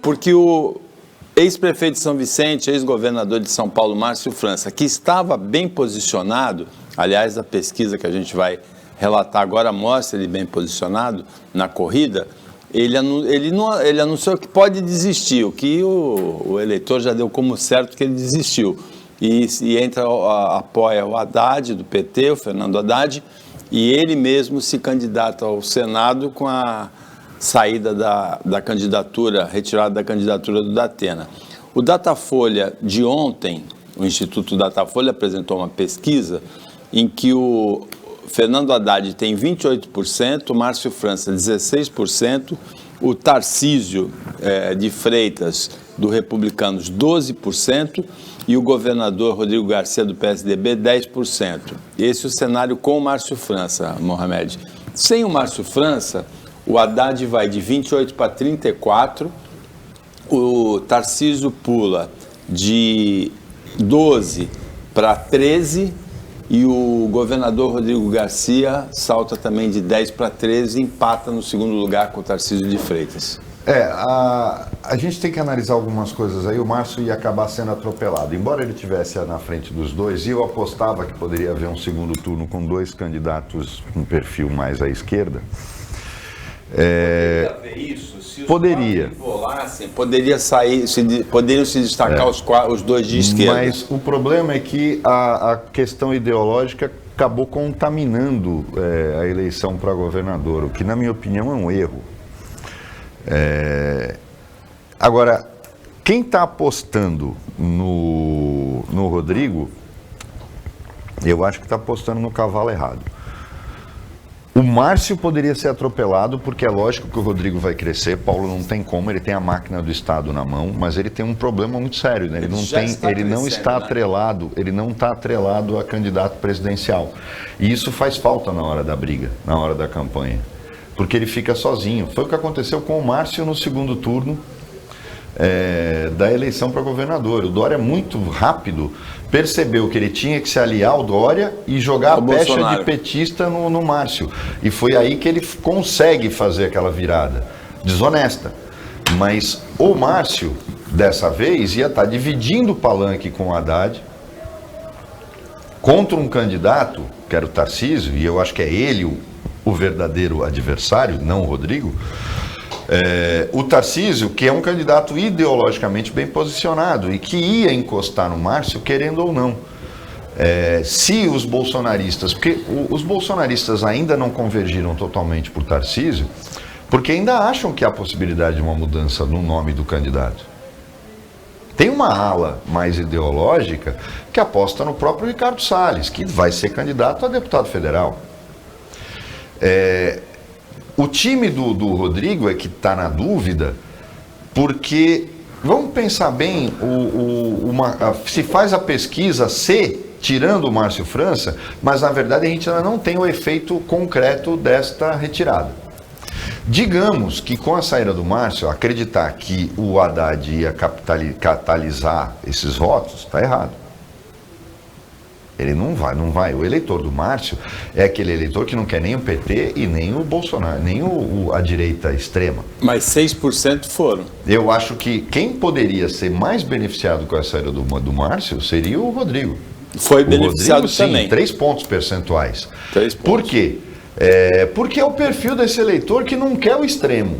Porque o ex-prefeito de São Vicente, ex-governador de São Paulo, Márcio França, que estava bem posicionado, aliás, a pesquisa que a gente vai relatar agora mostra ele bem posicionado na corrida, ele anunciou que pode desistir, o que o eleitor já deu como certo que ele desistiu. E apoia o Haddad, do PT, o Fernando Haddad, e ele mesmo se candidata ao Senado com a saída da candidatura, retirada da candidatura do Datena. O Datafolha de ontem, o Instituto Datafolha apresentou uma pesquisa em que o Fernando Haddad tem 28%, o Márcio França 16%, o Tarcísio de Freitas, do Republicanos, 12%, e o governador Rodrigo Garcia, do PSDB, 10%. Esse é o cenário com o Márcio França, Mohamed. Sem o Márcio França, o Haddad vai de 28 para 34, o Tarcísio pula de 12 para 13 e o governador Rodrigo Garcia salta também de 10 para 13 e empata no segundo lugar com o Tarcísio de Freitas. A gente tem que analisar algumas coisas aí. O Márcio ia acabar sendo atropelado. Embora ele estivesse na frente dos dois, e eu apostava que poderia haver um segundo turno com dois candidatos com um perfil mais à esquerda. Poderia haver isso? Se os poderia. Poderiam se destacar os dois de esquerda. Mas o problema é que a questão ideológica acabou contaminando a eleição para governador, o que, na minha opinião, é um erro. Agora, quem está apostando no Rodrigo, eu acho que está apostando no cavalo errado. O Márcio poderia ser atropelado, porque é lógico que o Rodrigo vai crescer. Paulo não tem como, ele tem a máquina do Estado na mão, mas ele tem um problema muito sério, né? Ele não está atrelado a candidato presidencial. E isso faz falta na hora da briga, na hora da campanha. Porque ele fica sozinho. Foi o que aconteceu com o Márcio no segundo turno da eleição para governador. O Dória, muito rápido, percebeu que ele tinha que se aliar ao Dória e jogar a pecha de petista no Márcio. E foi aí que ele consegue fazer aquela virada desonesta. Mas o Márcio, dessa vez, ia estar dividindo o palanque com o Haddad contra um candidato, que era o Tarcísio, e eu acho que é ele o verdadeiro adversário, não o Rodrigo. O Tarcísio, que é um candidato ideologicamente bem posicionado e que ia encostar no Márcio, querendo ou não. Se os bolsonaristas, porque os bolsonaristas ainda não convergiram totalmente por Tarcísio, porque ainda acham que há possibilidade de uma mudança no nome do candidato. Tem uma ala mais ideológica que aposta no próprio Ricardo Salles, que vai ser candidato a deputado federal. O time do Rodrigo é que está na dúvida, porque, vamos pensar bem, se faz a pesquisa tirando o Márcio França, mas na verdade a gente ainda não tem o efeito concreto desta retirada. Digamos que com a saída do Márcio, acreditar que o Haddad ia catalisar esses votos, está errado. Ele não vai. O eleitor do Márcio é aquele eleitor que não quer nem o PT e nem o Bolsonaro, nem a direita extrema. Mas 6% foram. Eu acho que quem poderia ser mais beneficiado com a saída do Márcio seria o Rodrigo. Foi beneficiado Rodrigo, sim, também. 3 pontos percentuais. 3 pontos. Por quê? Porque é o perfil desse eleitor que não quer o extremo.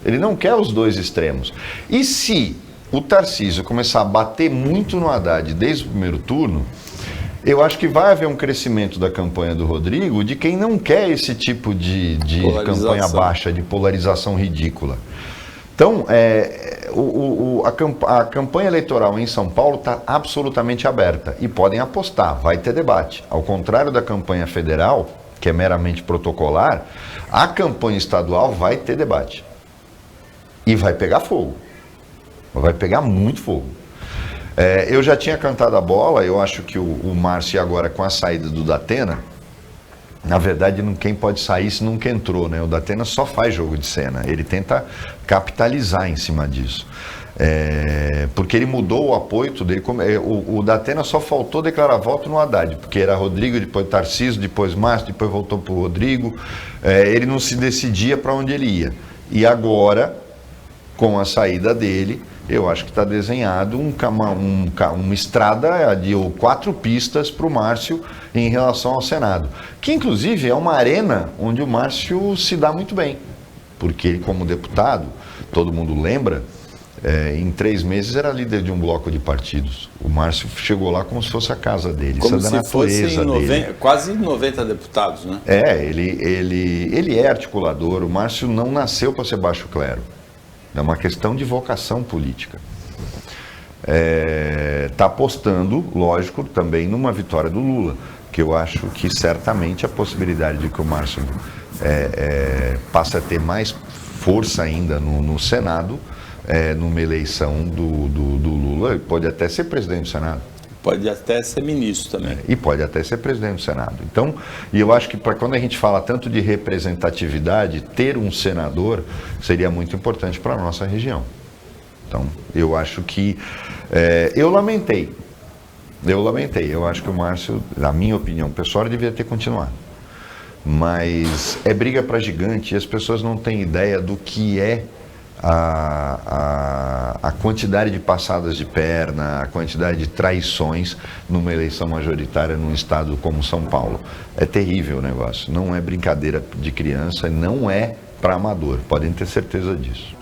Ele não quer os dois extremos. E se o Tarcísio começar a bater muito no Haddad desde o primeiro turno, eu acho que vai haver um crescimento da campanha do Rodrigo de quem não quer esse tipo de campanha baixa, de polarização ridícula. Então, a campanha eleitoral em São Paulo está absolutamente aberta e podem apostar, vai ter debate. Ao contrário da campanha federal, que é meramente protocolar, a campanha estadual vai ter debate. E vai pegar fogo. Vai pegar muito fogo. Eu já tinha cantado a bola, eu acho que o Márcio agora com a saída do Datena, na verdade quem pode sair se nunca entrou, né? O Datena só faz jogo de cena, ele tenta capitalizar em cima disso. Porque ele mudou o apoio dele, o Datena só faltou declarar voto no Haddad, porque era Rodrigo, depois Tarcísio, depois Márcio, depois voltou para o Rodrigo, ele não se decidia para onde ele ia. E agora com a saída dele, eu acho que está desenhado uma estrada de 4 pistas para o Márcio em relação ao Senado. Que, inclusive, é uma arena onde o Márcio se dá muito bem. Porque ele, como deputado, todo mundo lembra, em 3 meses era líder de um bloco de partidos. O Márcio chegou lá como se fosse a casa dele. Como isso é da natureza dele. Quase 90 deputados, né? Ele é articulador. O Márcio não nasceu para ser baixo clero. É uma questão de vocação política. Está apostando, lógico, também numa vitória do Lula, que eu acho que certamente a possibilidade de que o Márcio passe a ter mais força ainda no Senado, numa eleição do Lula, ele pode até ser presidente do Senado. Pode até ser ministro também. E pode até ser presidente do Senado. Então, e eu acho que quando a gente fala tanto de representatividade, ter um senador seria muito importante para a nossa região. Então, eu acho que... eu lamentei. Eu acho que o Márcio, na minha opinião pessoal, devia ter continuado. Mas é briga para gigante e as pessoas não têm ideia do que é a quantidade de passadas de perna, a quantidade de traições numa eleição majoritária num estado como São Paulo. É terrível o negócio, não é brincadeira de criança, não é para amador, podem ter certeza disso.